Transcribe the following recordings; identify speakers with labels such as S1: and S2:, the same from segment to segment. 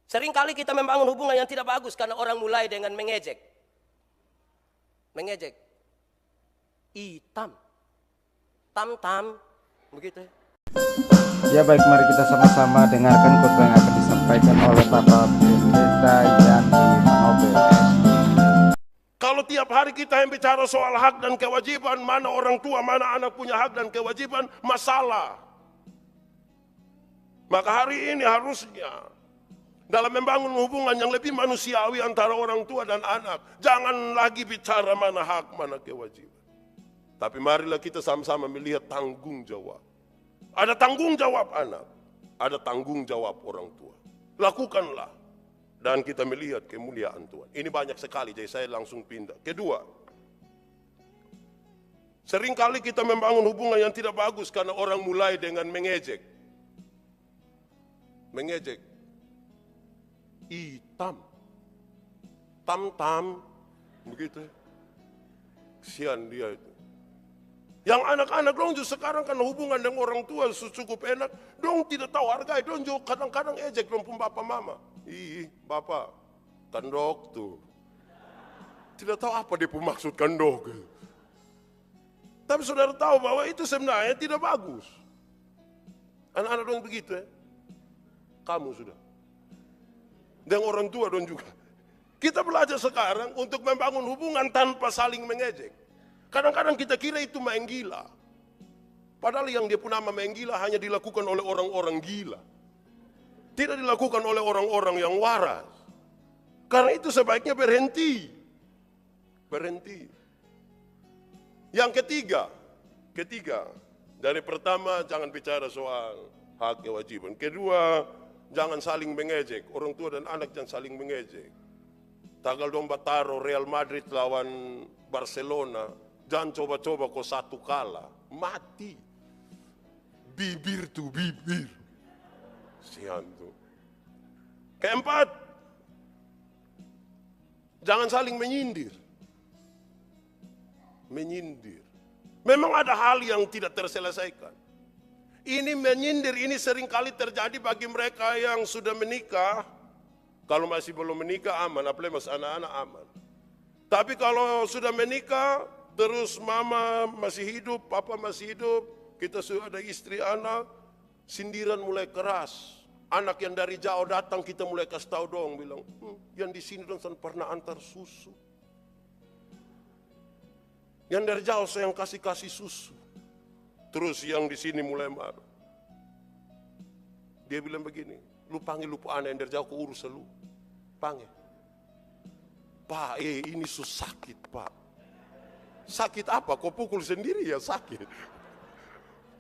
S1: Seringkali kita membangun hubungan yang tidak bagus karena orang mulai dengan mengejek. Mengejek. Hitam. Tam-tam. Begitu.
S2: Ya baik, mari kita sama-sama dengarkan khotbah yang akan disampaikan oleh Bapak Pendeta Yandi Manobel.
S3: Kalau tiap hari kita yang bicara soal hak dan kewajiban, mana orang tua, mana anak punya hak dan kewajiban, masalah. Maka hari ini harusnya dalam membangun hubungan yang lebih manusiawi antara orang tua dan anak, jangan lagi bicara mana hak, mana kewajiban. Tapi marilah kita sama-sama melihat tanggung jawab. Ada tanggung jawab anak, ada tanggung jawab orang tua. Lakukanlah. Dan kita melihat kemuliaan Tuhan. Ini banyak sekali, jadi saya langsung pindah. Kedua, seringkali kita membangun hubungan yang tidak bagus karena orang mulai dengan mengejek. Mengejek. Hitam. Tam-tam. Begitu. Kesian dia itu. Yang anak-anak dong juga sekarang kan hubungan dengan orang tua cukup enak. Dong tidak tahu harga, dong juga kadang-kadang ejek dong pun bapak mama. Ih, bapak, kandok tuh. Tidak tahu apa dia maksud kandok. Tapi saudara tahu bahwa itu sebenarnya tidak bagus. Anak-anak dong begitu ya. Kamu sudah. Dan orang tua dong juga. Kita belajar sekarang untuk membangun hubungan tanpa saling mengejek. Kadang-kadang kita kira itu main gila. Padahal yang dia pun nama main gila hanya dilakukan oleh orang-orang gila. Tidak dilakukan oleh orang-orang yang waras. Karena itu sebaiknya berhenti. Berhenti. Yang ketiga, dari pertama jangan bicara soal hak kewajiban. Kedua, jangan saling mengejek. Orang tua dan anak jangan saling mengejek. Tanggal domba taruh Real Madrid lawan Barcelona, jangan coba-coba kau satu kalah, mati. Bibir tuh bibir. Sian tuh. Keempat, jangan saling menyindir. Menyindir. Memang ada hal yang tidak terselesaikan. Ini menyindir ini seringkali terjadi bagi mereka yang sudah menikah. Kalau masih belum menikah aman, apalagi masih anak-anak aman. Tapi kalau sudah menikah, terus mama masih hidup, papa masih hidup, kita sudah ada istri anak, sindiran mulai keras. Anak yang dari jauh datang kita mulai kasih tahu dong, bilang, yang di sini dong pernah antar susu. Yang dari jauh saya yang kasih susu. Terus yang di sini mulai marah. Dia bilang begini, lu panggil lu anak yang dari jauh ke urus lu. Panggil. Pak, ini sakit pak. Sakit apa? Kau pukul sendiri ya sakit.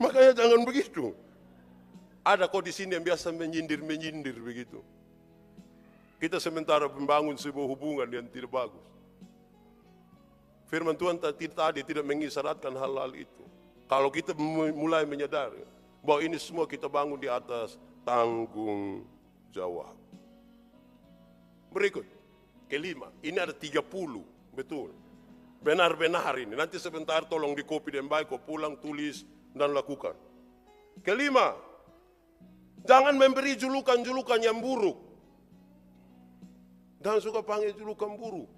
S3: Makanya jangan begitu. Ada kok di sini yang biasa menyindir begitu. Kita sementara membangun sebuah hubungan yang tidak bagus. Firman Tuhan tadi tidak mengisyaratkan hal-hal itu. Kalau kita mulai menyadari bahwa ini semua kita bangun di atas tanggung jawab. Berikut, kelima, ini ada 30, betul. Benar-benar ini, nanti sebentar tolong di copy dan baik, kau pulang, tulis, dan lakukan. Kelima, jangan memberi julukan-julukan yang buruk. Jangan suka panggil julukan buruk.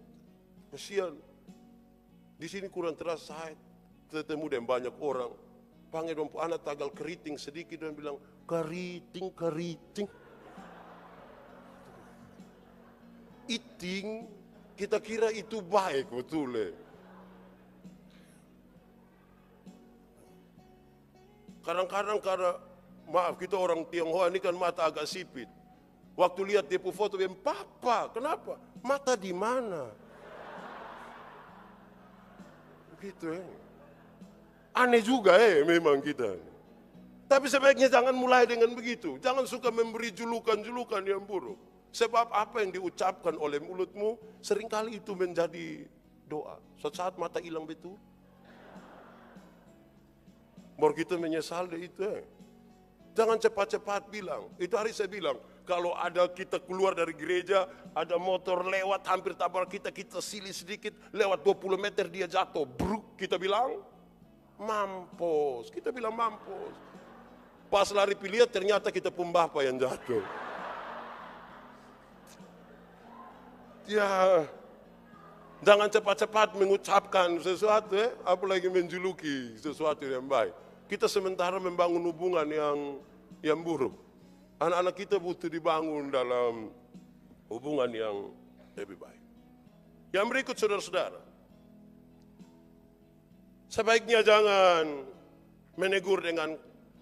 S3: Kasihan. Di sini kurang terasa saya ketemu dengan banyak orang. Panggil dong anak tagal keriting sedikit dan bilang, keriting. Iting, kita kira itu baik betul ya. Kadang-kadang karena, maaf kita orang Tionghoa ini kan mata agak sipit. Waktu lihat dia foto, dia papa, kenapa? Mata di mana? Begitu ya. Aneh juga memang kita. Tapi sebaiknya jangan mulai dengan begitu. Jangan suka memberi julukan-julukan yang buruk. Sebab apa yang diucapkan oleh mulutmu, seringkali itu menjadi doa. Suatu saat mata hilang betul. Baru kita menyesal deh itu Jangan cepat-cepat bilang. Itu hari saya bilang, kalau ada kita keluar dari gereja, ada motor lewat hampir tabrak kita silih sedikit, lewat 20 meter dia jatuh. Bruk, kita bilang, mampus. Kita bilang mampus. Pas lari pilihan ternyata kita pun bapak yang jatuh. Ya, jangan cepat-cepat mengucapkan sesuatu, apalagi menjuluki sesuatu yang baik. Kita sementara membangun hubungan yang buruk. Anak-anak kita butuh dibangun dalam hubungan yang lebih baik. Yang berikut saudara-saudara, sebaiknya jangan menegur dengan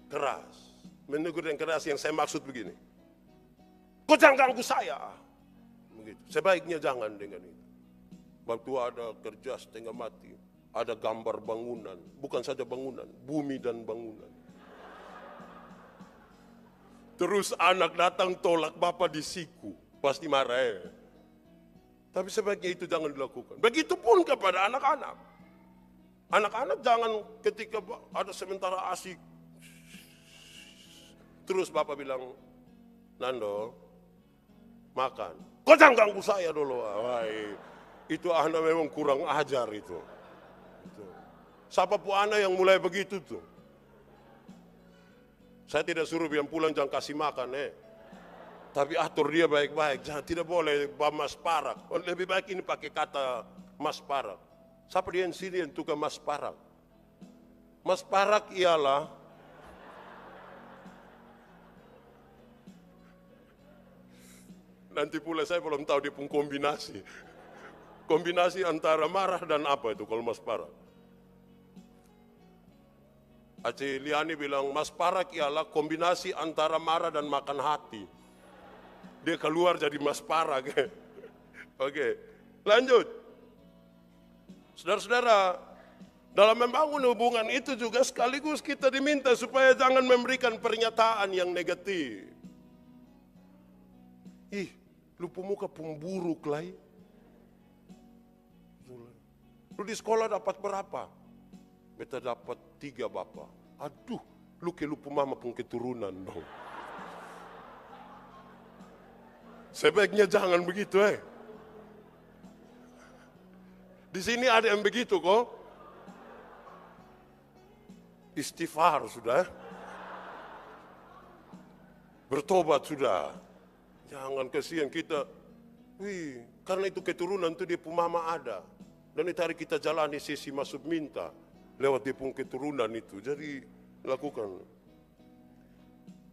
S3: keras. Menegur dengan keras yang saya maksud begini. Kau jangan ganggu saya. Begitu. Sebaiknya jangan dengan itu. Waktu ada kerja setengah mati, ada gambar bangunan, bukan saja bangunan, bumi dan bangunan. Terus anak datang tolak bapak di siku, pasti marah ya. Tapi sebaiknya itu jangan dilakukan. Begitupun kepada anak-anak. Anak-anak jangan ketika ada sementara asik, terus bapak bilang, Nando, makan. Kau jangan ganggu saya dulu. Wah, itu anak memang kurang ajar itu. Siapapun anak yang mulai begitu tuh. Saya tidak suruh yang pulang jangan kasih makan Tapi atur dia baik-baik. Jangan, tidak boleh mas parak. Lebih baik ini pakai kata mas parak. Siapa dia yang sini yang tukang mas parak? Mas parak ialah nanti pula saya belum tahu dia pun kombinasi. Kombinasi antara marah dan apa itu kalau mas parak. Aceh Liani bilang mas parak ialah kombinasi antara marah dan makan hati. Dia keluar jadi mas parak. Oke, lanjut. Saudara-saudara, dalam membangun hubungan itu juga sekaligus kita diminta supaya jangan memberikan pernyataan yang negatif. Ih, lu pemuka pemburuk lah. Lu di sekolah dapat berapa? Beta dapat 3 bapak. Aduh, lu ke lupa mama pun keturunan dong. Sebaiknya jangan begitu Di sini ada yang begitu kok. Istighfar sudah. Bertobat sudah. Jangan kasihan kita. Wih, karena itu keturunan itu dia pun mama ada. Dan itu hari kita jalani sesi masuk minta. Lewat dia pun keturunan itu. Jadi lakukan.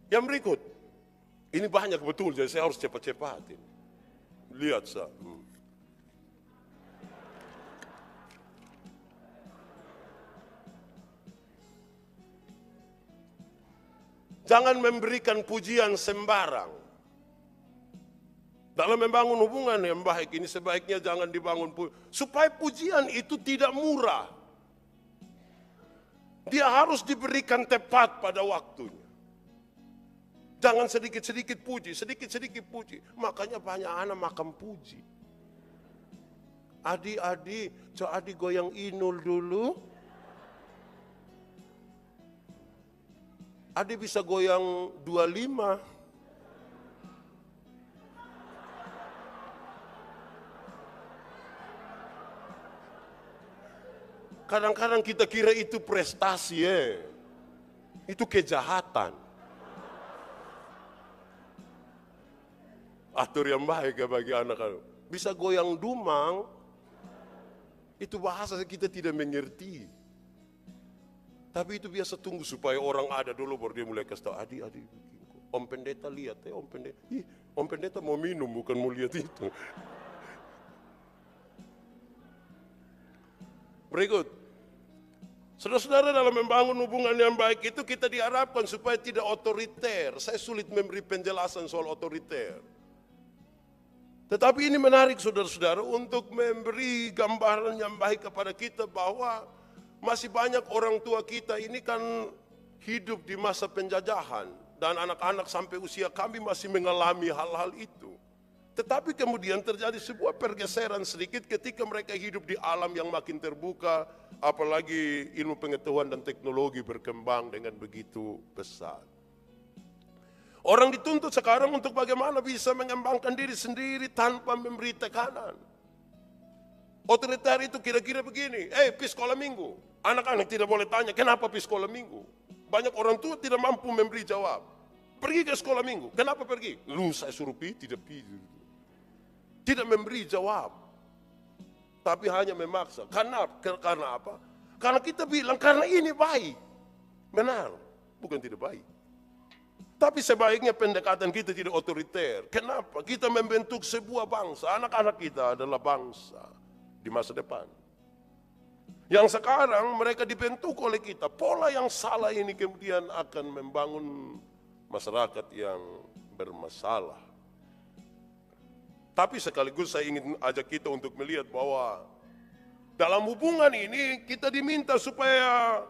S3: Yang berikut. Ini banyak betul, jadi saya harus cepat-cepat. Lihat sah. Jangan memberikan pujian sembarang. Dalam membangun hubungan yang baik ini sebaiknya jangan dibangun supaya pujian itu tidak murah. Dia harus diberikan tepat pada waktunya. Jangan sedikit-sedikit puji, sedikit-sedikit puji. Makanya banyak anak makan puji. Adi, coba Adi goyang inul dulu. Adi bisa goyang 25. Kadang-kadang kita kira itu prestasi Itu kejahatan. Atur yang baik bagi anak-anak. Bisa goyang dumang, itu bahasa kita tidak mengerti. Tapi itu biasa tunggu supaya orang ada dulu baru dia mulai kasih tahu. Adi, Om Pendeta lihat Om Pendeta. Om Pendeta mau minum bukan mau lihat itu. Berikut. Saudara-saudara, dalam membangun hubungan yang baik itu kita diharapkan supaya tidak otoriter. Saya sulit memberi penjelasan soal otoriter. Tetapi ini menarik saudara-saudara untuk memberi gambaran yang baik kepada kita bahwa masih banyak orang tua kita ini kan hidup di masa penjajahan. Dan anak-anak sampai usia kami masih mengalami hal-hal itu. Tetapi kemudian terjadi sebuah pergeseran sedikit ketika mereka hidup di alam yang makin terbuka. Apalagi ilmu pengetahuan dan teknologi berkembang dengan begitu besar. Orang dituntut sekarang untuk bagaimana bisa mengembangkan diri sendiri tanpa memberi tekanan. Otoriter itu kira-kira begini, pergi sekolah minggu. Anak-anak tidak boleh tanya, kenapa pergi sekolah minggu? Banyak orang tua tidak mampu memberi jawab. Pergi ke sekolah minggu, kenapa pergi? Lu saya suruh pergi, tidak pergi. Tidak memberi jawab. Tapi hanya memaksa. Karena apa? Karena kita bilang, karena ini baik. Benar, bukan tidak baik. Tapi sebaiknya pendekatan kita tidak otoriter. Kenapa? Kita membentuk sebuah bangsa. Anak-anak kita adalah bangsa di masa depan. Yang sekarang mereka dibentuk oleh kita. Pola yang salah ini kemudian akan membangun masyarakat yang bermasalah. Tapi sekaligus saya ingin ajak kita untuk melihat bahwa dalam hubungan ini kita diminta supaya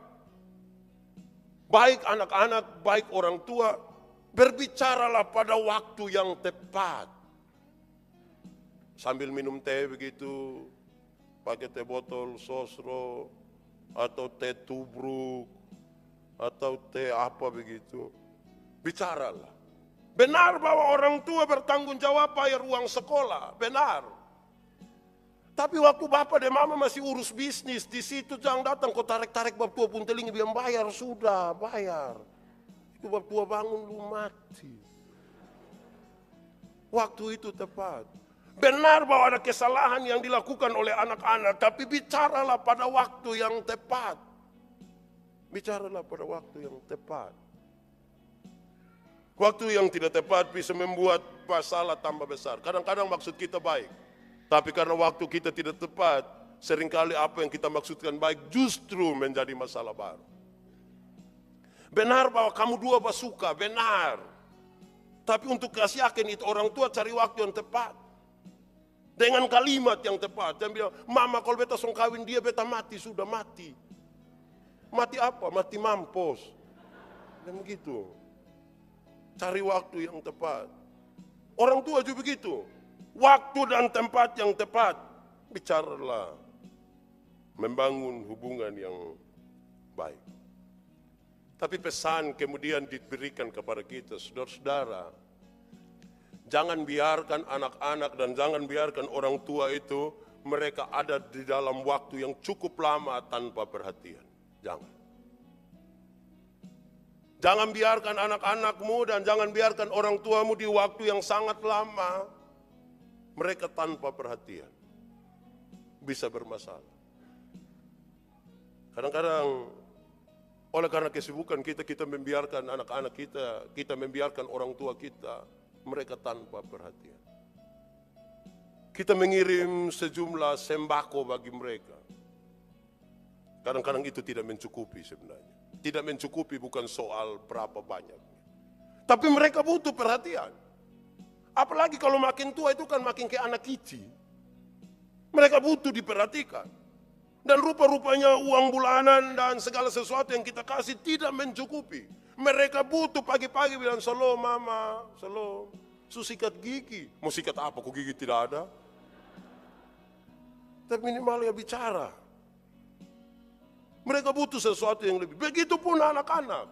S3: baik anak-anak, baik orang tua, berbicaralah pada waktu yang tepat. Sambil minum teh begitu, pakai teh botol sosro, atau teh tubruk, atau teh apa begitu. Bicaralah. Benar bahwa orang tua bertanggung jawab bayar uang sekolah, benar. Tapi waktu bapak dan mama masih urus bisnis, di situ jangan datang kau tarik-tarik bab tua pun telinga biar bayar, sudah bayar. Itu bab tua bangun lu mati. Waktu itu tepat. Benar bahwa ada kesalahan yang dilakukan oleh anak-anak, tapi bicaralah pada waktu yang tepat. Bicaralah pada waktu yang tepat. Waktu yang tidak tepat bisa membuat masalah tambah besar. Kadang-kadang maksud kita baik. Tapi karena waktu kita tidak tepat, seringkali apa yang kita maksudkan baik justru menjadi masalah baru. Benar bahwa kamu dua suka, benar. Tapi untuk kasih yakin itu orang tua cari waktu yang tepat. Dengan kalimat yang tepat. Jangan bilang, mama kalau beta song kawin dia beta mati, sudah mati. Mati apa? Mati mampus. Dan begitu. Cari waktu yang tepat. Orang tua juga begitu. Waktu dan tempat yang tepat. Bicaralah. Membangun hubungan yang baik. Tapi pesan kemudian diberikan kepada kita, saudara-saudara. Jangan biarkan anak-anak dan jangan biarkan orang tua itu mereka ada di dalam waktu yang cukup lama tanpa perhatian. Jangan. Jangan biarkan anak-anakmu dan jangan biarkan orang tuamu di waktu yang sangat lama mereka tanpa perhatian. Bisa bermasalah. Kadang-kadang oleh karena kesibukan kita membiarkan anak-anak kita membiarkan orang tua kita, mereka tanpa perhatian. Kita mengirim sejumlah sembako bagi mereka. Kadang-kadang itu tidak mencukupi sebenarnya. Tidak mencukupi bukan soal berapa banyak. Tapi mereka butuh perhatian. Apalagi kalau makin tua itu kan makin kayak anak kecil. Mereka butuh diperhatikan. Dan rupa-rupanya uang bulanan dan segala sesuatu yang kita kasih tidak mencukupi. Mereka butuh pagi-pagi bilang, "Shalom mama, shalom." Sikat gigi. Mau sikat apa? Kok gigi tidak ada? Tapi minimal ya bicara. Mereka butuh sesuatu yang lebih. Begitupun anak-anak.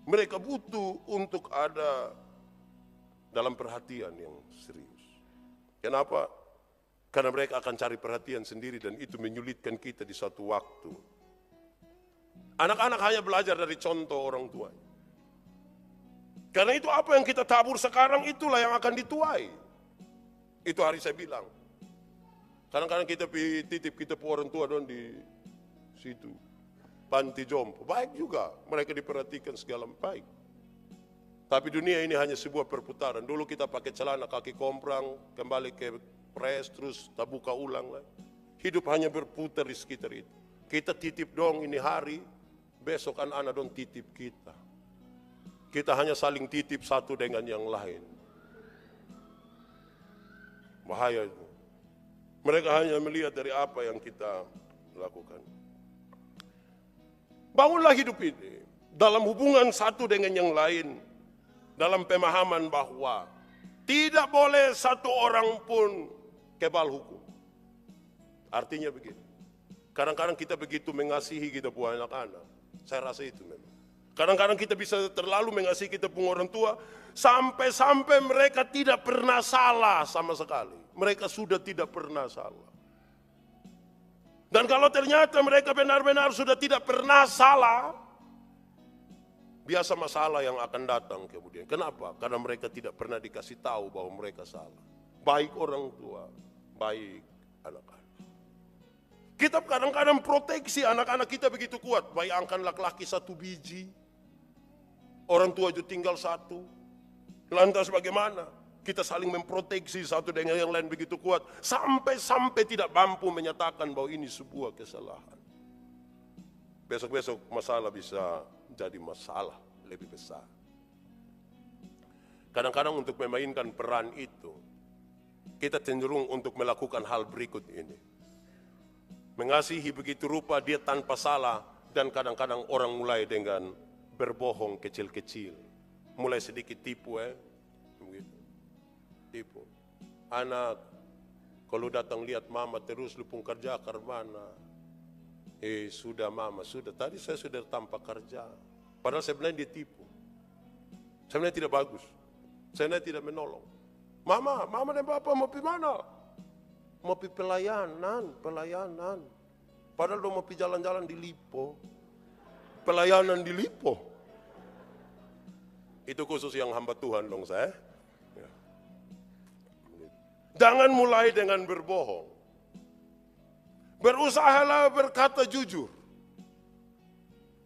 S3: Mereka butuh untuk ada dalam perhatian yang serius. Kenapa? Karena mereka akan cari perhatian sendiri dan itu menyulitkan kita di suatu waktu. Anak-anak hanya belajar dari contoh orang tuanya. Karena itu apa yang kita tabur sekarang itulah yang akan dituai. Itu hari saya bilang. Kadang-kadang kita titip kita orang tua dong di situ. Panti jompo. Baik juga. Mereka diperhatikan segala baik. Tapi dunia ini hanya sebuah perputaran. Dulu kita pakai celana kaki komprang. Kembali ke pres. Terus tak buka ulang lagi. Hidup hanya berputar di sekitar itu. Kita titip dong ini hari. Besok anak-anak dong titip kita. Kita hanya saling titip satu dengan yang lain. Bahaya itu. Mereka hanya melihat dari apa yang kita lakukan. Bangunlah hidup ini dalam hubungan satu dengan yang lain. Dalam pemahaman bahwa tidak boleh satu orang pun kebal hukum. Artinya begini. Kadang-kadang kita begitu mengasihi kita punya anak-anak. Saya rasa itu memang. Kadang-kadang kita bisa terlalu mengasihi kita punya orang tua. Sampai-sampai mereka tidak pernah salah sama sekali. Mereka sudah tidak pernah salah. Dan kalau ternyata mereka benar-benar sudah tidak pernah salah, biasa masalah yang akan datang kemudian. Kenapa? Karena mereka tidak pernah dikasih tahu bahwa mereka salah. baik orang tua, baik anak-anak. Kita kadang-kadang proteksi anak-anak kita begitu kuat. Bayangkan laki-laki 1 biji, orang tua juga tinggal 1. Lantas bagaimana? Kita saling memproteksi satu dengan yang lain begitu kuat. Sampai tidak mampu menyatakan bahwa ini sebuah kesalahan. Besok-besok masalah bisa jadi masalah lebih besar. Kadang-kadang untuk memainkan peran itu, kita cenderung untuk melakukan hal berikut ini. Mengasihi begitu rupa dia tanpa salah, dan kadang-kadang orang mulai dengan berbohong kecil-kecil. Mulai sedikit tipu begitu. Tipu. Anak, kalau datang lihat mama terus lu pun kerja ke mana? Sudah mama, sudah. Tadi saya sudah tanpa kerja. Padahal sebenarnya dia tipu. Sebenarnya tidak bagus. Sebenarnya tidak menolong. Mama dan papa mau pergi mana? Mau pergi pelayanan. Padahal udah mau pergi jalan-jalan di Lipo. Pelayanan di Lipo. Itu khusus yang hamba Tuhan dong saya. Ya. Jangan mulai dengan berbohong. Berusahalah berkata jujur.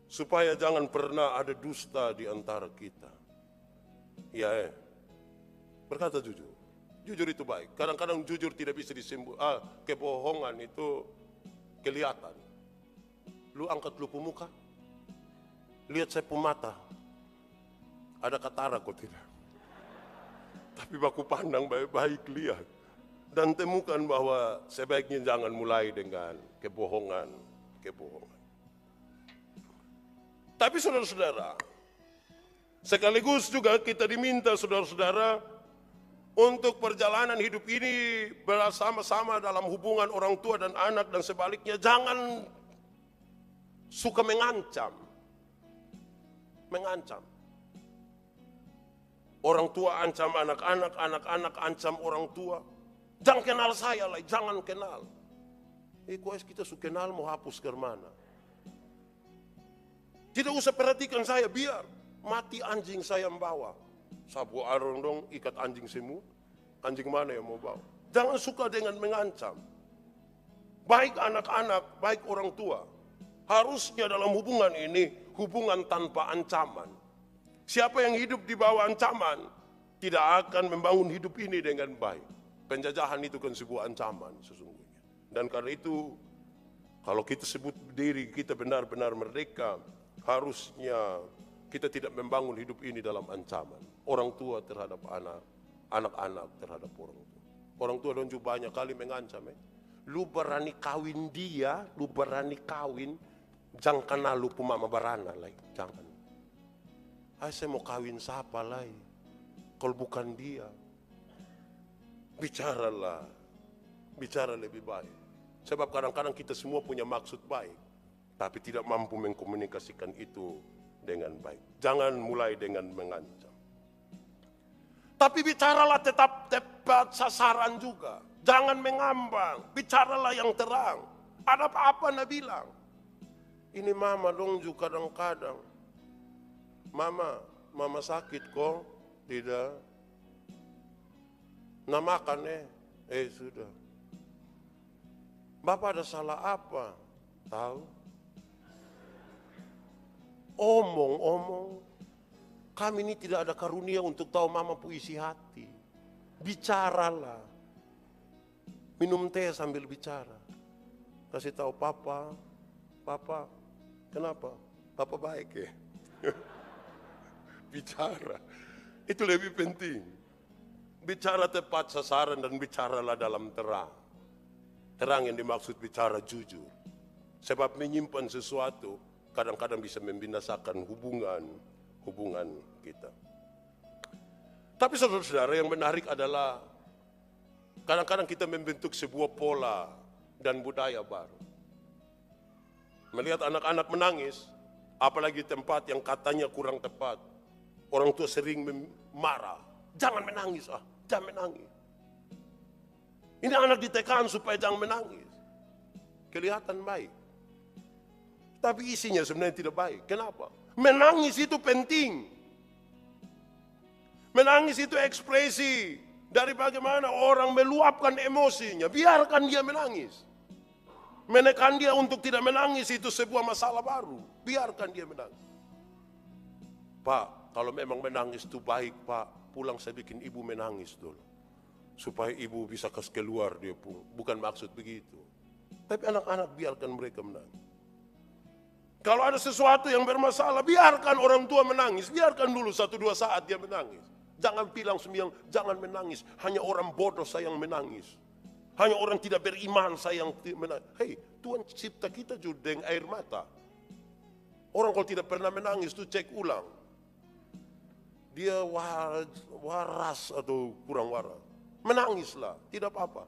S3: Supaya jangan pernah ada dusta di antara kita. Ya, berkata jujur. Jujur itu baik. Kadang-kadang jujur tidak bisa disembuhkan. Kebohongan itu kelihatan. Lu angkat lu muka. Lihat saya mata. Ada katara kok tidak. Tapi baku pandang baik-baik lihat. Dan temukan bahwa sebaiknya jangan mulai dengan kebohongan. Tapi saudara-saudara, sekaligus juga kita diminta saudara-saudara untuk perjalanan hidup ini bersama-sama dalam hubungan orang tua dan anak dan sebaliknya. Jangan suka mengancam. Orang tua ancam anak-anak, anak-anak ancam orang tua. Jangan kenal saya lah, jangan kenal. Kuas kita suka kenal mau hapus ke mana? Tidak usah perhatikan saya, biar mati anjing saya membawa. Sabu arong dong ikat anjing semua. Anjing mana yang mau bawa? Jangan suka dengan mengancam. Baik anak-anak, baik orang tua. Harusnya dalam hubungan ini, hubungan tanpa ancaman. Siapa yang hidup di bawah ancaman, tidak akan membangun hidup ini dengan baik. Penjajahan itu kan sebuah ancaman sesungguhnya. Dan karena itu, kalau kita sebut diri kita benar-benar merdeka, harusnya kita tidak membangun hidup ini dalam ancaman. Orang tua terhadap anak, anak-anak terhadap orang tua. Orang tua dan juga banyak kali mengancam. Lu berani kawin dia, lu berani kawin, jangan kenal lu pemama barana lah, jangan. Saya mau kawin siapa lah, kalau bukan dia. Bicaralah, bicara lebih baik. Sebab kadang-kadang kita semua punya maksud baik, tapi tidak mampu mengkomunikasikan itu dengan baik. Jangan mulai dengan mengancam. Tapi bicaralah tetap tepat sasaran juga. Jangan mengambang, bicaralah yang terang. Ada apa-apa nak bilang. Ini mama dong juga kadang-kadang. Mama sakit kok? Tidak. Nah makan sudah. Bapak ada salah apa? Tahu? Omong. Kami ini tidak ada karunia untuk tahu mama puisi hati. Bicaralah. Minum teh sambil bicara. Kasih tahu papa, kenapa? Papa baik ya? Bicara. Itu lebih penting. Bicara tepat sasaran dan bicaralah dalam terang. Terang yang dimaksud bicara jujur. Sebab menyimpan sesuatu kadang-kadang bisa membinasakan hubungan kita. Tapi saudara-saudara, yang menarik adalah kadang-kadang kita membentuk sebuah pola dan budaya baru. Melihat anak-anak menangis, apalagi tempat yang katanya kurang tepat, orang tua sering marah. Jangan menangis, jangan menangis. Ini anak ditekan supaya jangan menangis. Kelihatan baik. Tapi isinya sebenarnya tidak baik. Kenapa? Menangis itu penting. Menangis itu ekspresi Dari bagaimana orang meluapkan emosinya, biarkan dia menangis. Menekan dia untuk tidak menangis itu sebuah masalah baru. Biarkan dia menangis. Pak, kalau memang menangis itu baik Pak, pulang saya bikin ibu menangis dulu. Supaya ibu bisa keluar dia pun. Bukan maksud begitu. Tapi anak-anak biarkan mereka menangis. Kalau ada sesuatu yang bermasalah, biarkan orang tua menangis. Biarkan dulu 1-2 saat dia menangis. Jangan bilang sembiang, jangan menangis. Hanya orang bodoh saya yang menangis. Hanya orang tidak beriman saya yang menangis. Hei, Tuhan cipta kita juga dengan air mata. Orang kalau tidak pernah menangis itu cek ulang. Dia waras atau kurang waras. Menangislah, tidak apa-apa.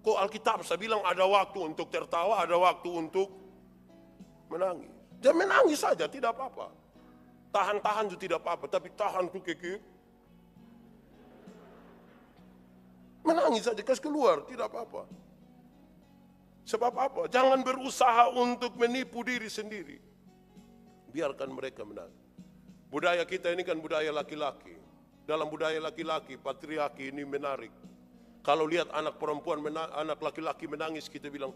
S3: Kok Alkitab saya bilang ada waktu untuk tertawa, ada waktu untuk menangis. Dia menangis saja, tidak apa-apa. Tahan-tahan itu tidak apa-apa, tapi tahan itu kekeh. Menangis saja, kasih keluar, tidak apa-apa. Sebab apa? Jangan berusaha untuk menipu diri sendiri. Biarkan mereka menangis. Budaya kita ini kan budaya laki-laki. Dalam budaya laki-laki, patriarki ini menarik. Kalau lihat anak perempuan, anak laki-laki menangis, kita bilang,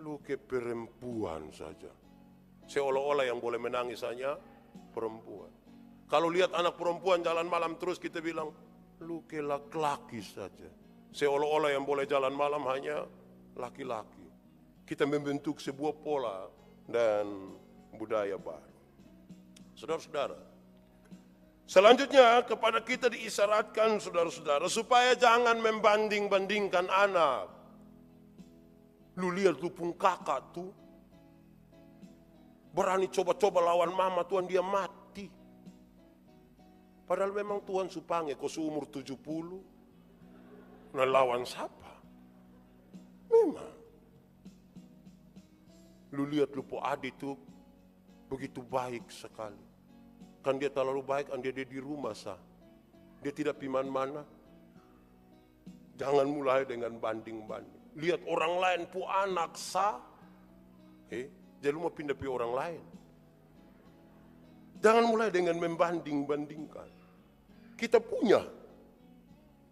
S3: lu ke perempuan saja. Seolah-olah yang boleh menangis hanya perempuan. Kalau lihat anak perempuan jalan malam terus, kita bilang, lu ke laki-laki saja. Seolah-olah yang boleh jalan malam hanya laki-laki. Kita membentuk sebuah pola dan budaya baru. Saudara-saudara, selanjutnya kepada kita diisyaratkan saudara-saudara supaya jangan membanding-bandingkan anak. Lu lihat lu pun kakak tuh berani coba-coba lawan mama, Tuhan dia mati. Padahal memang Tuhan supange kau seumur 70. Nah lawan siapa? Memang. Lu lihat lu po Adi tuh begitu baik sekali. Kan dia terlalu baik, dia di rumah sah. Dia tidak piman mana. Jangan mulai dengan banding-banding. Lihat orang lain pu anak sah. Jadi lu mau pindah pi orang lain. Jangan mulai dengan membanding-bandingkan. Kita punya.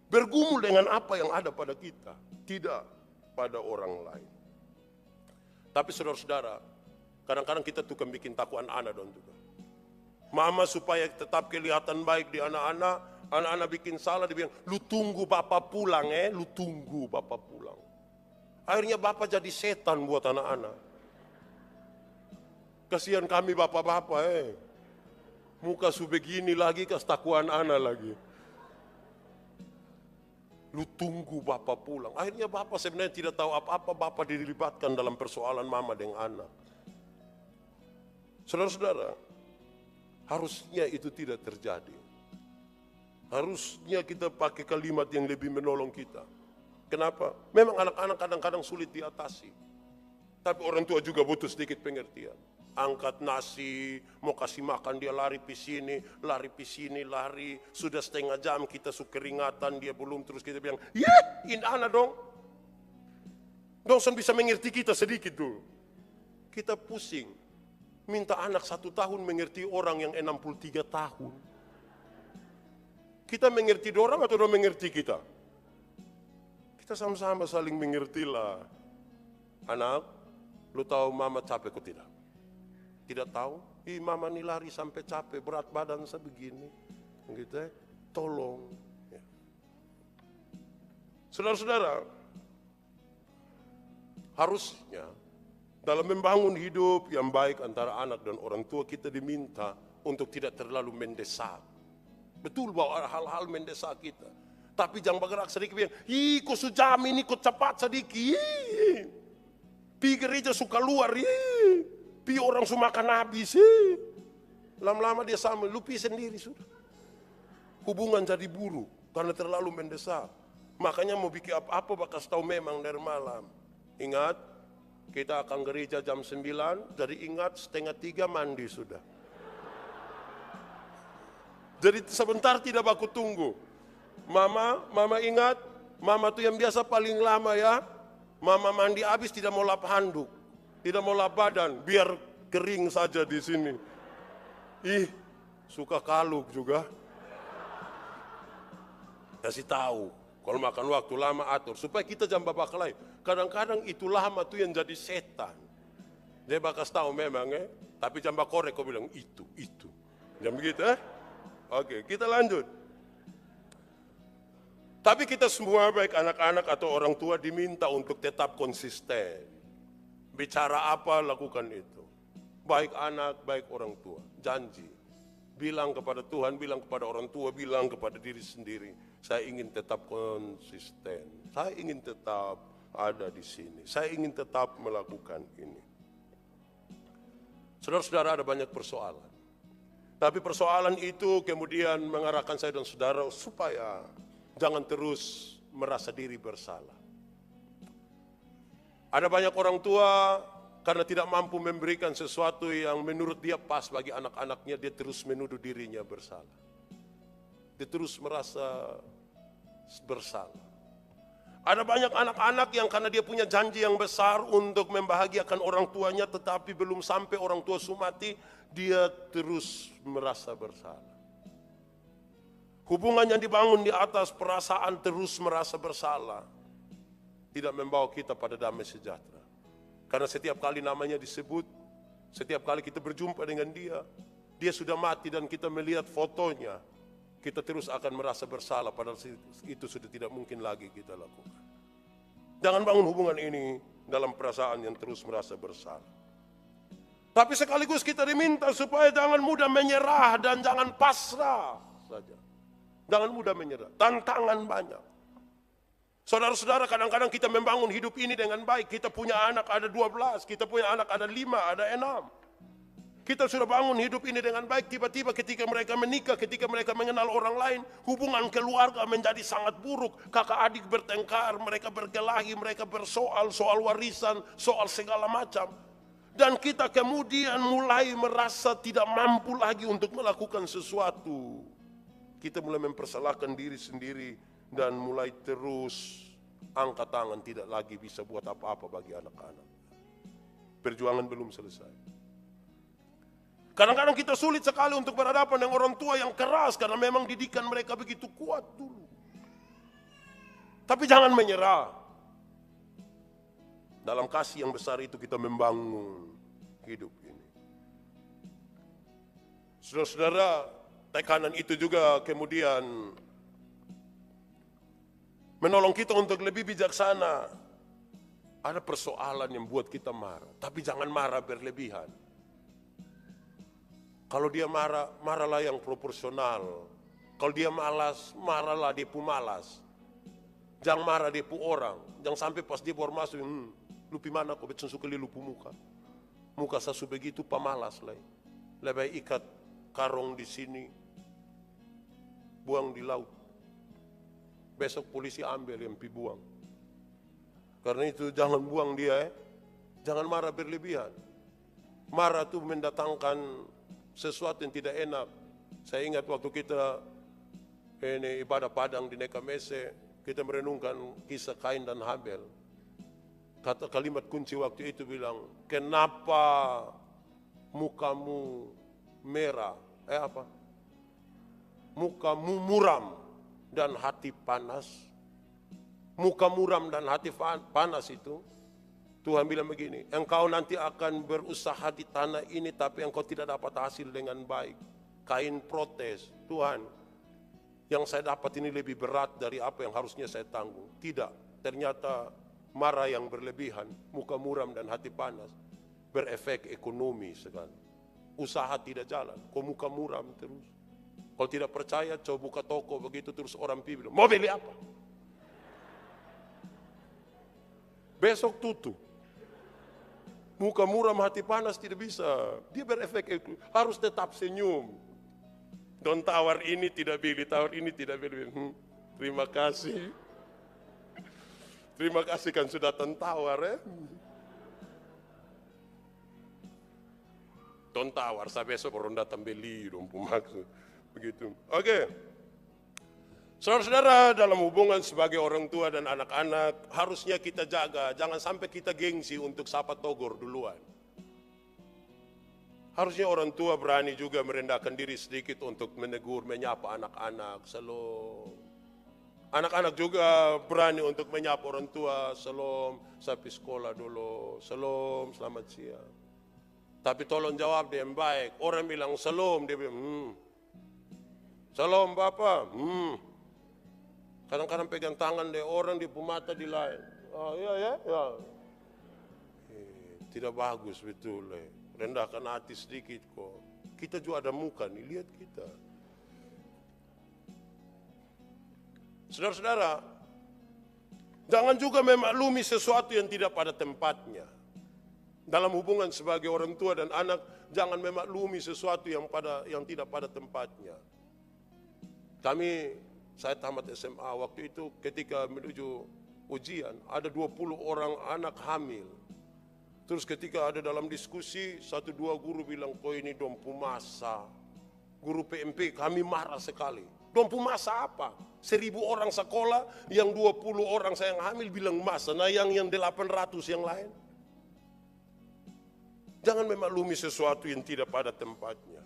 S3: Bergumul dengan apa yang ada pada kita. Tidak pada orang lain. Tapi saudara-saudara, kadang-kadang kita tukang bikin takuan anak dong juga. Mama supaya tetap kelihatan baik di anak-anak, anak-anak bikin salah, dia bilang, lu tunggu bapak pulang lu tunggu bapak pulang. Akhirnya bapak jadi setan buat anak-anak. Kasihan kami bapak-bapak muka su begini lagi, kas takuan anak lagi. Lu tunggu bapak pulang. Akhirnya bapak sebenarnya tidak tahu apa-apa, bapak dilibatkan dalam persoalan mama dengan anak. Saudara-saudara, harusnya itu tidak terjadi. Harusnya kita pakai kalimat yang lebih menolong kita. Kenapa? Memang anak-anak kadang-kadang sulit diatasi. Tapi orang tua juga butuh sedikit pengertian. Angkat nasi, mau kasih makan dia lari pi sini, lari. Sudah setengah jam kita keringatan, dia belum, terus kita bilang, ini anak dong. Dong bisa mengerti kita sedikit dulu. Kita pusing. Minta anak 1 tahun mengerti orang yang 63 tahun. Kita mengerti orang atau orang mengerti kita? Kita sama-sama saling mengerti lah. Anak, lu tahu mama capek kok tidak? Tidak tahu? Mama nih lari sampai capek, berat badan sebegini. Gitu tolong. Ya. Saudara-saudara, harusnya dalam membangun hidup yang baik antara anak dan orang tua, kita diminta untuk tidak terlalu mendesak. Betul bahwa hal-hal mendesak kita. Tapi jangan bergerak sedikit bilang, kok sejam ini, kok cepat sedikit. Pi gereja suka luar, pi orang su makan habis. Lama-lama dia sama, lu pi sendiri sudah. Hubungan jadi buruk karena terlalu mendesak. Makanya mau bikin apa-apa bakal tahu memang dari malam. Ingat, kita akan gereja jam 9, jadi ingat 2:30 mandi sudah. Jadi sebentar tidak aku tunggu. Mama ingat, mama tuh yang biasa paling lama ya. Mama mandi habis tidak mau lap handuk, tidak mau lap badan, biar kering saja di sini. Suka kaluk juga. Kasih tahu. Kalau makan waktu lama atur. Supaya kita jangan babak lain. Kadang-kadang itu lama tuh yang jadi setan. Dia bakas tahu memang tapi jangan korek kau bilang itu. Jangan begitu Oke, kita lanjut. Tapi kita semua baik anak-anak atau orang tua diminta untuk tetap konsisten. Bicara apa lakukan itu. Baik anak, baik orang tua. Janji. Bilang kepada Tuhan, bilang kepada orang tua, bilang kepada diri sendiri. Saya ingin tetap konsisten. Saya ingin tetap ada di sini. Saya ingin tetap melakukan ini. Saudara-saudara, ada banyak persoalan. Tapi persoalan itu kemudian mengarahkan saya dan saudara supaya jangan terus merasa diri bersalah. Ada banyak orang tua karena tidak mampu memberikan sesuatu yang menurut dia pas bagi anak-anaknya, dia terus menuduh dirinya bersalah. Dia terus merasa bersalah. Ada banyak anak-anak yang karena dia punya janji yang besar untuk membahagiakan orang tuanya, tetapi belum sampai orang tua mati, dia terus merasa bersalah. Hubungan yang dibangun di atas perasaan terus merasa bersalah tidak membawa kita pada damai sejahtera. Karena setiap kali namanya disebut, setiap kali kita berjumpa dengan dia, dia sudah mati dan kita melihat fotonya, kita terus akan merasa bersalah, padahal itu sudah tidak mungkin lagi kita lakukan. Jangan bangun hubungan ini dalam perasaan yang terus merasa bersalah. Tapi sekaligus kita diminta supaya jangan mudah menyerah dan jangan pasrah saja. Jangan mudah menyerah, tantangan banyak. Saudara-saudara, kadang-kadang kita membangun hidup ini dengan baik. Kita punya anak ada 12, kita punya anak ada 5, ada 6. Kita sudah bangun hidup ini dengan baik, tiba-tiba ketika mereka menikah, ketika mereka mengenal orang lain, hubungan keluarga menjadi sangat buruk. Kakak adik bertengkar, mereka berkelahi, mereka bersoal, soal warisan, soal segala macam. Dan kita kemudian mulai merasa tidak mampu lagi untuk melakukan sesuatu. Kita mulai mempersalahkan diri sendiri dan mulai terus angkat tangan, tidak lagi bisa buat apa-apa bagi anak-anak. Perjuangan belum selesai. Kadang-kadang kita sulit sekali untuk berhadapan dengan orang tua yang keras karena memang didikan mereka begitu kuat dulu. Tapi jangan menyerah. Dalam kasih yang besar itu kita membangun hidup ini. Saudara-saudara, tekanan itu juga kemudian menolong kita untuk lebih bijaksana. Ada persoalan yang buat kita marah, tapi jangan marah berlebihan. Kalau dia marah, marahlah yang proporsional. Kalau dia malas, marahlah dia pun malas. Jangan marah dia pun orang. Jangan sampai pas dia baru masuk, lupi mana kau betul suka lupu muka. Muka sasu begitu pamalas lah. Lebih ikat karung di sini, buang di laut. Besok polisi ambil yang pi buang. Karena itu jangan buang dia, jangan marah berlebihan. Marah itu mendatangkan sesuatu yang tidak enak. Saya ingat waktu kita ini ibadah padang di Nekamese, kita merenungkan kisah Kain dan Habel. Kata kalimat kunci waktu itu bilang, kenapa mukamu merah? Mukamu muram dan hati panas. Muka muram dan hati panas itu, Tuhan bilang begini, engkau nanti akan berusaha di tanah ini tapi engkau tidak dapat hasil dengan baik. Kain protes, Tuhan, yang saya dapat ini lebih berat dari apa yang harusnya saya tanggung. Tidak, ternyata marah yang berlebihan, muka muram dan hati panas, berefek ekonomi sekali. Usaha tidak jalan, kau muka muram terus. Kalau tidak percaya, coba buka toko begitu terus orang bilang, mau beli apa? Besok tutup. Muka muram hati panas tidak bisa. Dia berefek, harus tetap senyum. Don tawar ini tidak beli, tawar ini tidak beli. Terima kasih. Terima kasih kan sudah tawar ya. Don tawar, saya besok baru datang beli dong maksud. Begitu. Oke. Saudara-saudara, dalam hubungan sebagai orang tua dan anak-anak, harusnya kita jaga, jangan sampai kita gengsi untuk sapa togor duluan. Harusnya orang tua berani juga merendahkan diri sedikit untuk menegur, menyapa anak-anak. Shalom. Anak-anak juga berani untuk menyapa orang tua, "Shalom, saya pergi sekolah dulu. Shalom, selamat siang." Tapi tolong jawab dia yang baik. Orang bilang shalom, dia bilang, "Shalom Bapak." Kadang-kadang pegang tangan deh orang di mata di lain. Oh iya ya. Tidak bagus betul. Rendahkan hati sedikit kok. Kita juga ada muka nih, lihat kita. Saudara-saudara, jangan juga memaklumi sesuatu yang tidak pada tempatnya. Dalam hubungan sebagai orang tua dan anak, jangan memaklumi sesuatu yang tidak pada tempatnya. Saya tamat SMA waktu itu, ketika menuju ujian, ada 20 orang anak hamil. Terus ketika ada dalam diskusi, 1-2 guru bilang, "Kok ini dompu masa." Guru PMP kami marah sekali. Dompu masa apa? 1000 orang sekolah, yang 20 orang saya yang hamil bilang masa. Nah yang 800 yang lain. Jangan memaklumi sesuatu yang tidak pada tempatnya.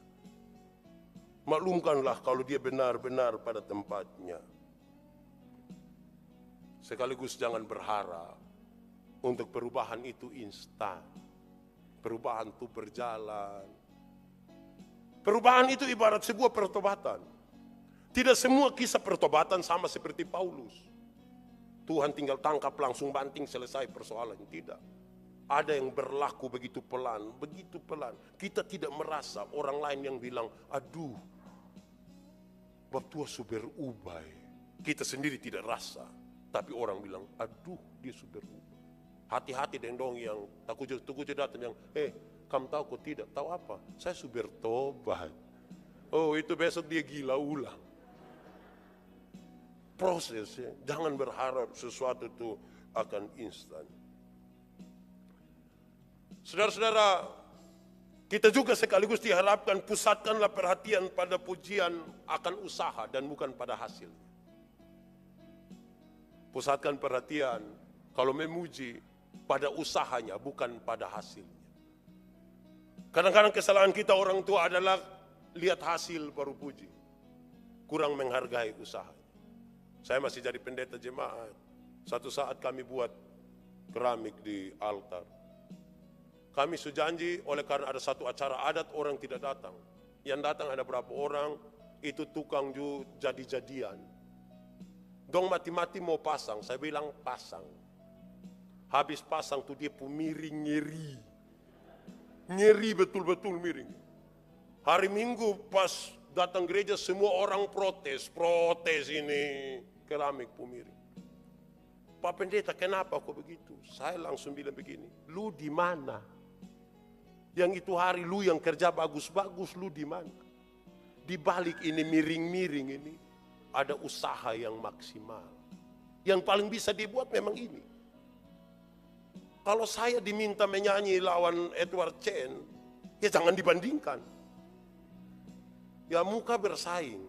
S3: Maklumkanlah kalau dia benar-benar pada tempatnya. Sekaligus jangan berharap untuk perubahan itu instan. Perubahan itu berjalan. Perubahan itu ibarat sebuah pertobatan. Tidak semua kisah pertobatan sama seperti Paulus. Tuhan tinggal tangkap langsung banting selesai persoalan. Tidak. Ada yang berlaku begitu pelan, begitu pelan. Kita tidak merasa orang lain yang bilang, "Aduh, bab tua sudah berubah." Kita sendiri tidak rasa. Tapi orang bilang, "Aduh, dia sudah berubah." Hati-hati dengan dong yang takut datang yang, "Kamu tahu kok tidak?" Tahu apa? "Saya sudah bertobat." Oh, itu besok dia gila ulang. Prosesnya, jangan berharap sesuatu itu akan instan. Saudara-saudara, kita juga sekaligus diharapkan pusatkanlah perhatian pada pujian akan usaha dan bukan pada hasil. Pusatkan perhatian kalau memuji pada usahanya bukan pada hasilnya. Kadang-kadang kesalahan kita orang tua adalah lihat hasil baru puji. Kurang menghargai usaha. Saya masih jadi pendeta jemaat. Satu saat kami buat keramik di altar. Kami sujanji oleh karena ada satu acara adat orang tidak datang. Yang datang ada berapa orang, itu tukang jadi-jadian. Dong mati-mati mau pasang, saya bilang pasang. Habis pasang tuh dia miring nyeri. Nyeri betul-betul miring. Hari Minggu pas datang gereja semua orang protes ini keramik miring. "Pak Pendeta, kenapa kok begitu?" Saya langsung bilang begini, "Lu di mana? Yang itu hari lu yang kerja bagus-bagus, lu di mana? Di balik ini miring-miring ini ada usaha yang maksimal. Yang paling bisa dibuat memang ini. Kalau saya diminta menyanyi lawan Edward Chen, ya jangan dibandingkan. Ya muka bersaing.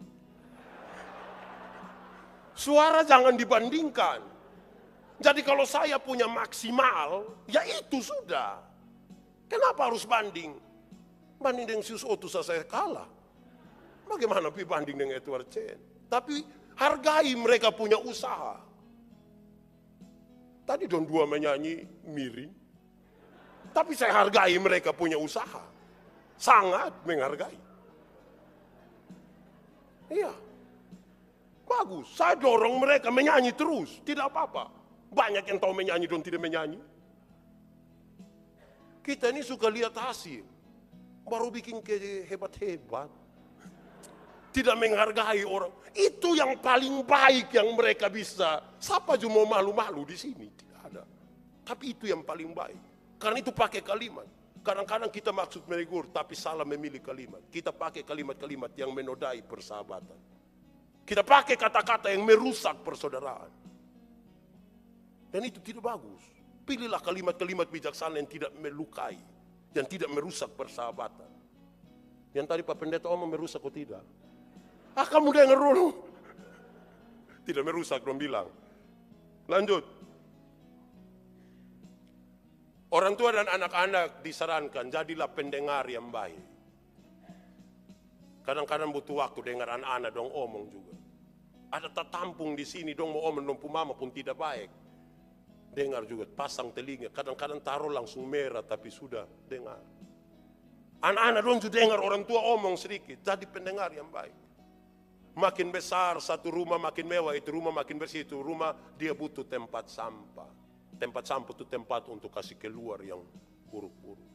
S3: Suara jangan dibandingkan. Jadi kalau saya punya maksimal, ya itu sudah. Kenapa harus banding? Banding dengan Sius Otus saya kalah. Bagaimana banding dengan Edward Chen? Tapi hargai mereka punya usaha. Tadi Don Dua menyanyi miring. Tapi saya hargai mereka punya usaha. Sangat menghargai. Iya. Bagus, saya dorong mereka menyanyi terus, tidak apa-apa. Banyak yang tahu menyanyi dan tidak menyanyi. Kita ini suka lihat hasil, baru bikin hebat-hebat. Tidak menghargai orang. Itu yang paling baik yang mereka bisa. Siapa juga mau malu-malu di sini? Tidak ada. Tapi itu yang paling baik. Karena itu pakai kalimat. Kadang-kadang kita maksud menegur, tapi salah memilih kalimat. Kita pakai kalimat-kalimat yang menodai persahabatan. Kita pakai kata-kata yang merusak persaudaraan. Dan itu tidak bagus. Pilihlah kalimat-kalimat bijaksana yang tidak melukai. Yang tidak merusak persahabatan. Yang tadi Pak Pendeta omong merusak atau tidak? Kamu dengar dulu. Tidak merusak, dong bilang. Lanjut. Orang tua dan anak-anak disarankan, jadilah pendengar yang baik. Kadang-kadang butuh waktu dengar anak-anak dong omong juga. Ada tertampung di sini, dong mau omong dong mama pun tidak baik. Dengar juga, pasang telinga. Kadang-kadang taruh langsung merah, tapi sudah dengar. Anak-anak dong juga dengar orang tua omong sedikit, jadi pendengar yang baik. Makin besar satu rumah makin mewah, itu rumah makin bersih, itu rumah dia butuh tempat sampah. Tempat sampah itu tempat untuk kasih keluar yang buruk-buruk.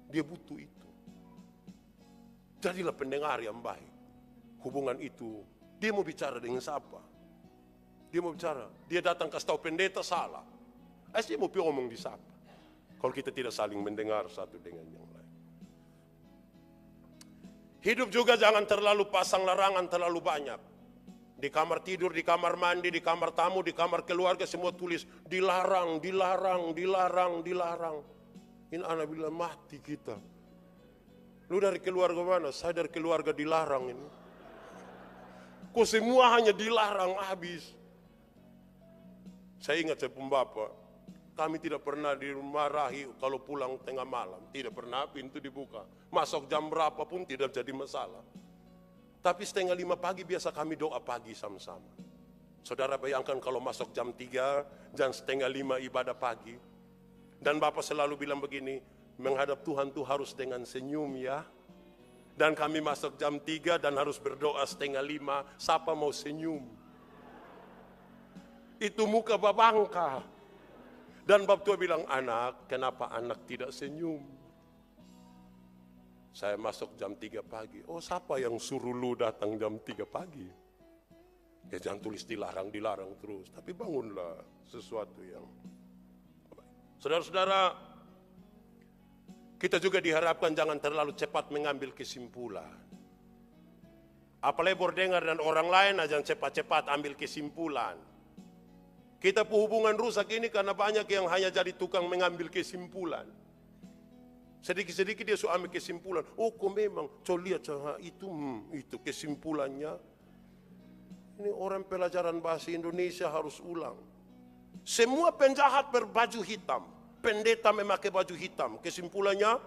S3: Dia butuh itu. Jadilah pendengar yang baik. Hubungan itu, dia mau bicara dengan siapa? Dia mau bicara, dia datang kasih tahu pendeta salah. Dia mau ngomong di siapa? Kalau kita tidak saling mendengar satu dengan yang lain. Hidup juga jangan terlalu pasang larangan terlalu banyak. Di kamar tidur, di kamar mandi, di kamar tamu, di kamar keluarga semua tulis dilarang, dilarang, dilarang, dilarang. Ini anak bilang mati kita. Lu dari keluarga mana? Saya dari keluarga dilarang ini. Kok semua hanya dilarang habis. Saya ingat saya pun bapak, kami tidak pernah dimarahi kalau pulang tengah malam. Tidak pernah pintu dibuka. Masuk jam berapa pun tidak jadi masalah. Tapi 4:30 pagi biasa kami doa pagi sama-sama. Saudara bayangkan kalau masuk jam 3, jam 4:30 ibadah pagi. Dan bapak selalu bilang begini, menghadap Tuhan tuh harus dengan senyum ya. Dan kami masuk jam 3 dan harus berdoa 4:30, siapa mau senyum? Itu muka babangka. Dan bab tua bilang, anak, kenapa anak tidak senyum? Saya masuk jam 3 pagi. Oh, siapa yang suruh lu datang jam 3 pagi? Ya jangan tulis dilarang terus. Tapi bangunlah sesuatu yang baik. Saudara-saudara, kita juga diharapkan jangan terlalu cepat mengambil kesimpulan. Apalagi berdengar dan orang lain, jangan cepat-cepat ambil kesimpulan. Kita hubungan rusak ini karena banyak yang hanya jadi tukang mengambil kesimpulan. Sedikit-sedikit dia sudah ambil kesimpulan. Oh kok memang, coba lihat itu kesimpulannya. Ini orang pelajaran bahasa Indonesia harus ulang. Semua penjahat berbaju hitam. Pendeta memakai baju hitam. Kesimpulannya,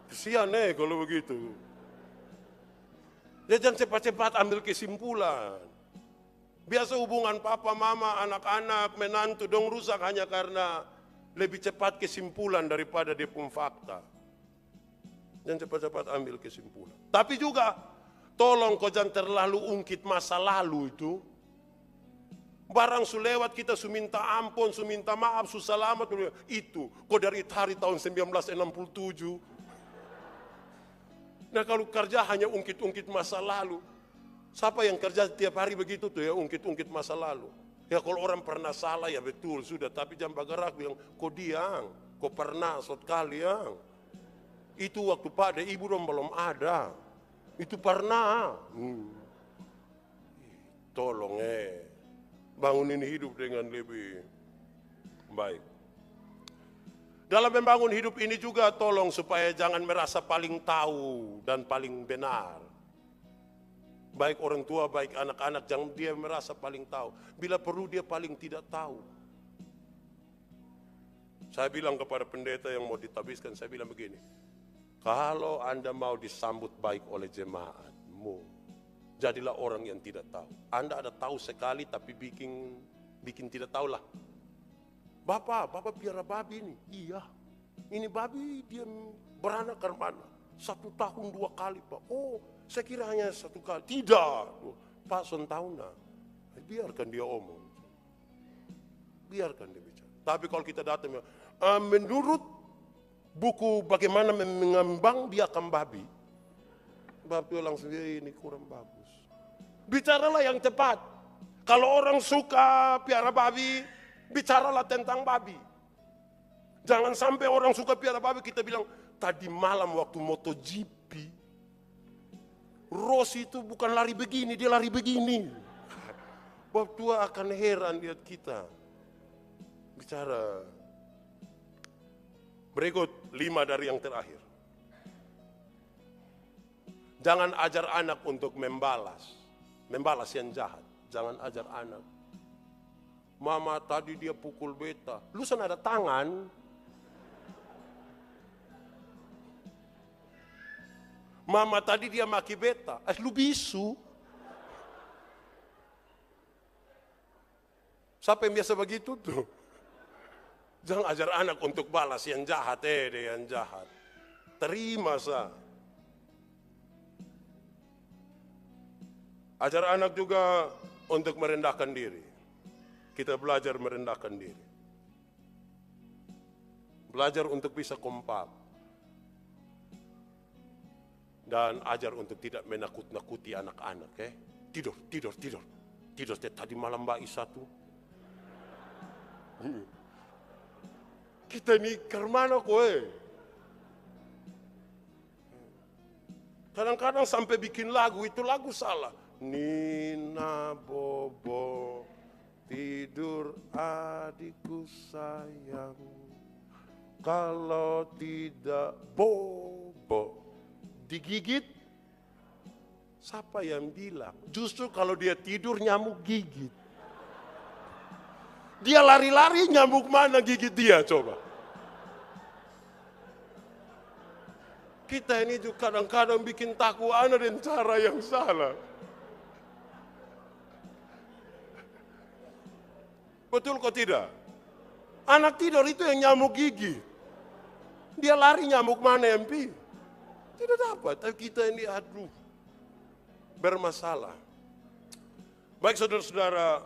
S3: kesian kalau begitu. Dia jangan cepat-cepat ambil kesimpulan. Biasa hubungan papa, mama, anak-anak, menantu dong rusak hanya karena lebih cepat kesimpulan daripada dia pun fakta. Jangan cepat-cepat ambil kesimpulan. Tapi juga, tolong kau jangan terlalu ungkit masa lalu itu. Barang su lewat kita su minta ampun, su minta maaf, su selamat. Itu, kau dari hari tahun 1967. Nah kalau kerja hanya ungkit-ungkit masa lalu. Siapa yang kerja tiap hari begitu tuh ya, ungkit-ungkit masa lalu. Ya kalau orang pernah salah ya betul sudah, tapi jangan bergerak bilang, kok diang, kok pernah sekali yang. Itu waktu Pak de Ibu dong belum ada. Itu pernah. Tolong bangun ini hidup dengan lebih baik. Dalam membangun hidup ini juga tolong supaya jangan merasa paling tahu dan paling benar. Baik orang tua, baik anak-anak, jangan dia merasa paling tahu. Bila perlu dia paling tidak tahu. Saya bilang kepada pendeta yang mau ditabiskan, saya bilang begini. Kalau Anda mau disambut baik oleh jemaatmu, jadilah orang yang tidak tahu. Anda ada tahu sekali tapi bikin tidak tahu lah. Bapak piara babi ini. Iya, ini babi dia beranak ke mana? 1 tahun 2 kali Pak. Oh, saya kira hanya 1 kali. Tidak, Pak son tahu nah. Biarkan dia omong. Biarkan dia bicara. Tapi kalau kita datang, menurut buku bagaimana mengembang biakan babi, babi langsung ini kurang bagus. Bicaralah yang tepat. Kalau orang suka piara babi, bicaralah tentang babi. Jangan sampai orang suka piara babi kita bilang, tadi malam waktu MotoGP, Rossi itu bukan lari begini, dia lari begini. Bapak tua akan heran lihat kita. Bicara. Berikut 5 dari yang terakhir. Jangan ajar anak untuk membalas yang jahat. Jangan ajar anak. Mama tadi dia pukul beta. Lu sana ada tangan. Mama tadi dia maki beta. Lu bisu. Siapa yang biasa begitu tuh? Jangan ajar anak untuk balas yang jahat, dia yang jahat. Terima sah. Ajar anak juga untuk merendahkan diri. Kita belajar merendahkan diri. Belajar untuk bisa kompak. Dan ajar untuk tidak menakut-nakuti anak-anak. Tidur. Tidur tadi malam Mbak Isa tuh. Kita ini kemana kowe? Kadang-kadang sampai bikin lagu, itu lagu salah. Nina Bobo, tidur adikku sayang. Kalau tidak Bobo digigit, siapa yang bilang? Justru kalau dia tidur nyamuk gigit. Dia lari-lari, nyamuk mana gigit dia coba? Kita ini juga kadang-kadang bikin takut anak dengan cara yang salah. Betul kok tidak? Anak tidur itu yang nyamuk gigit. Dia lari, nyamuk mana yang pi? Tidak dapat, tapi kita ini bermasalah. Baik saudara-saudara,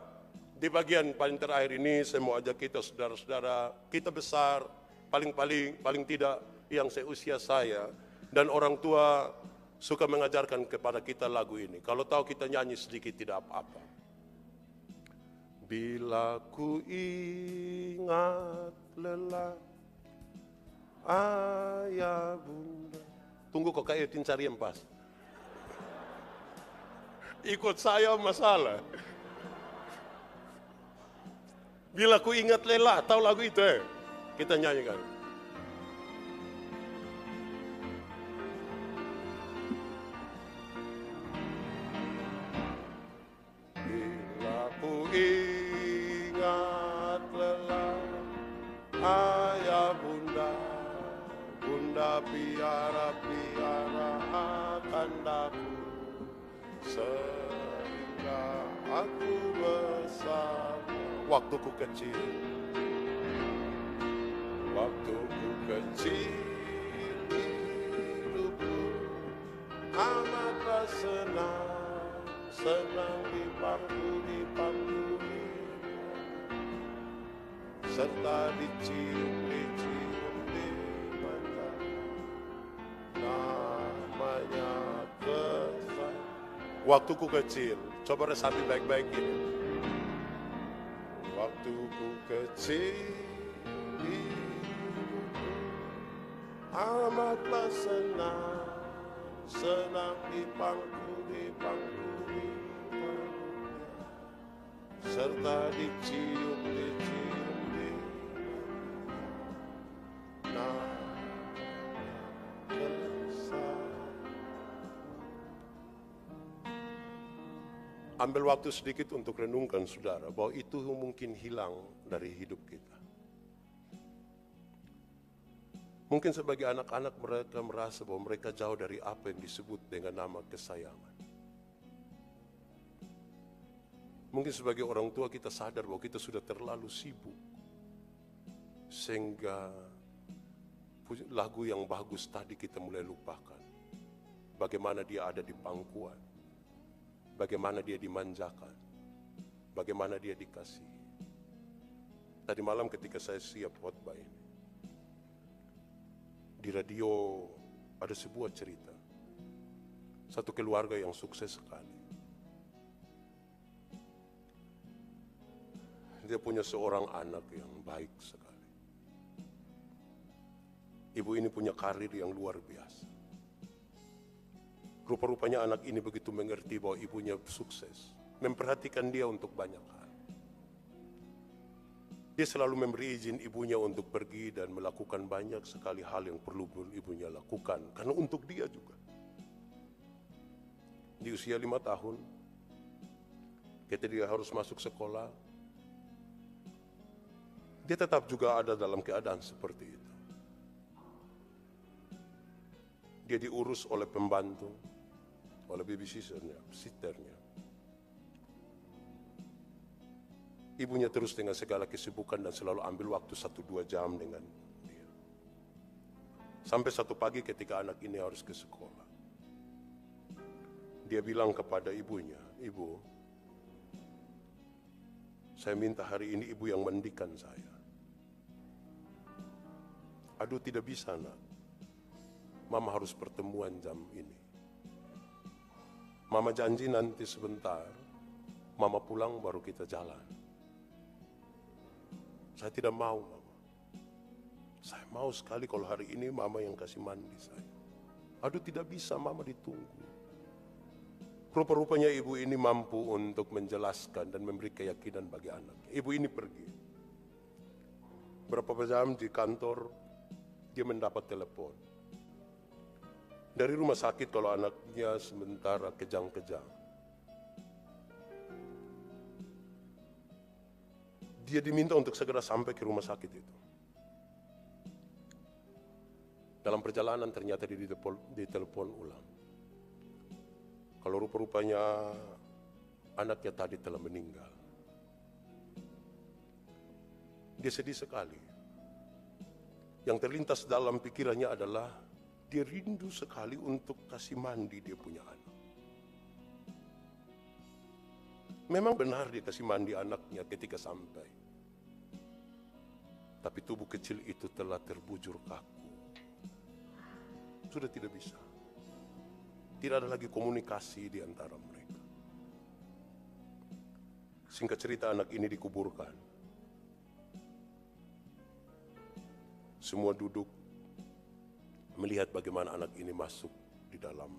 S3: di bagian paling terakhir ini saya mau ajak kita saudara-saudara, kita besar, paling tidak yang seusia saya, dan orang tua suka mengajarkan kepada kita lagu ini. Kalau tahu kita nyanyi sedikit tidak apa-apa. Bila ku ingat lelah ayah bunda. Tunggu kok kayak cari yang pas. Ikut saya masalah. Bila ku ingat lelah, tahu lagu itu Kita nyanyikan. Bila ku ingat lelah, ayah bunda, bunda piara akan daku, sehingga aku besar. Waktuku kecil, hidupku amatlah senang dipangku, serta dicium di mata, namanya kesal. Waktuku kecil, coba resapi baik-baik ini. Waktuku kecil, amatlah senang dipangku, serta dicium di Ambil waktu sedikit untuk renungkan saudara, bahwa itu mungkin hilang dari hidup kita. Mungkin sebagai anak-anak mereka merasa bahwa mereka jauh dari apa yang disebut dengan nama kesayangan. Mungkin sebagai orang tua kita sadar bahwa kita sudah terlalu sibuk. Sehingga lagu yang bagus tadi kita mulai lupakan. Bagaimana dia ada di pangkuan. Bagaimana dia dimanjakan, bagaimana dia dikasihi. Tadi malam ketika saya siap khotbah ini, di radio ada sebuah cerita. Satu keluarga yang sukses sekali. Dia punya seorang anak yang baik sekali. Ibu ini punya karir yang luar biasa. Rupa-rupanya anak ini begitu mengerti bahwa ibunya sukses. Memperhatikan dia untuk banyak hal. Dia selalu memberi izin ibunya untuk pergi dan melakukan banyak sekali hal yang perlu ibunya lakukan. Karena untuk dia juga. Di usia 5 tahun, ketika dia harus masuk sekolah, dia tetap juga ada dalam keadaan seperti itu. Dia diurus oleh pembantu, oleh babysitternya, sitternya. Ibunya terus dengan segala kesibukan dan selalu ambil waktu 1-2 jam dengan dia. Sampai satu pagi ketika anak ini harus ke sekolah. Dia bilang kepada ibunya, "Ibu, saya minta hari ini ibu yang mandikan saya." "Aduh, tidak bisa, nak. Mama harus pertemuan jam ini. Mama janji nanti sebentar, mama pulang baru kita jalan." "Saya tidak mau, mama. Saya mau sekali kalau hari ini mama yang kasih mandi saya." "Aduh, tidak bisa, mama ditunggu." Rupa-rupanya ibu ini mampu untuk menjelaskan dan memberi keyakinan bagi anak. Ibu ini pergi. Berapa jam di kantor, dia mendapat telepon. Dari rumah sakit kalau anaknya sementara kejang-kejang. Dia diminta untuk segera sampai ke rumah sakit itu. Dalam perjalanan ternyata ditelepon ulang. Kalau rupa-rupanya anaknya tadi telah meninggal. Dia sedih sekali. Yang terlintas dalam pikirannya adalah dia rindu sekali untuk kasih mandi dia punya anak. Memang benar dia kasih mandi anaknya ketika sampai. Tapi tubuh kecil itu telah terbujur kaku. Sudah tidak bisa. Tidak ada lagi komunikasi di antara mereka. Singkat cerita, anak ini dikuburkan. Semua duduk melihat bagaimana anak ini masuk di dalam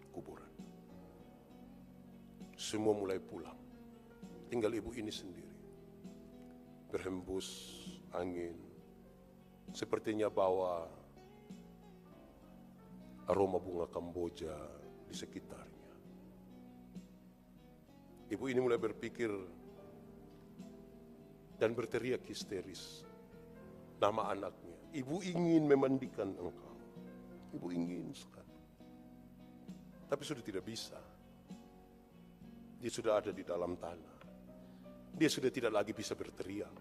S3: kuburan. Semua mulai pulang. Tinggal ibu ini sendiri. Berhembus angin. Sepertinya bawa aroma bunga Kamboja di sekitarnya. Ibu ini mulai berpikir dan berteriak histeris nama anaknya. "Ibu ingin memandikan engkau. Ibu ingin sekali." Tapi sudah tidak bisa. Dia sudah ada di dalam tanah. Dia sudah tidak lagi bisa berteriak.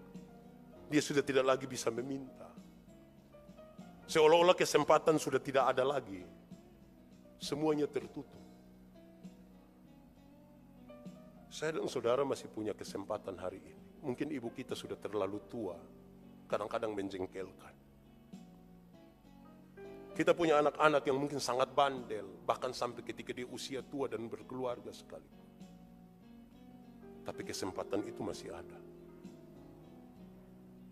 S3: Dia sudah tidak lagi bisa meminta. Seolah-olah kesempatan sudah tidak ada lagi. Semuanya tertutup. Saya dan saudara masih punya kesempatan hari ini. Mungkin ibu kita sudah terlalu tua. Kadang-kadang menjengkelkan. Kita punya anak-anak yang mungkin sangat bandel. Bahkan sampai ketika dia usia tua dan berkeluarga sekali. Tapi kesempatan itu masih ada.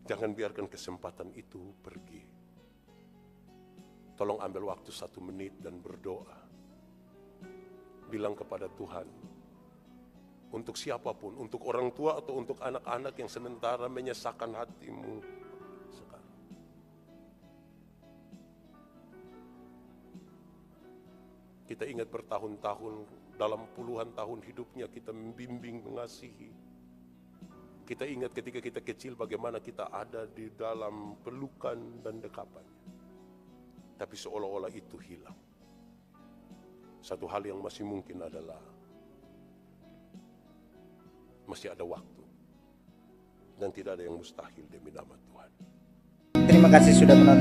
S3: Jangan biarkan kesempatan itu pergi. Tolong ambil waktu 1 menit dan berdoa. Bilang kepada Tuhan, untuk siapapun, untuk orang tua atau untuk anak-anak yang sementara menyesakkan hatimu sekarang. Kita ingat bertahun-tahun, dalam puluhan tahun hidupnya kita membimbing, mengasihi. Kita ingat ketika kita kecil bagaimana kita ada di dalam pelukan dan dekapannya. Tapi seolah-olah itu hilang. Satu hal yang masih mungkin adalah masih ada waktu. Dan tidak ada yang mustahil demi nama Tuhan.
S2: Terima kasih sudah menonton.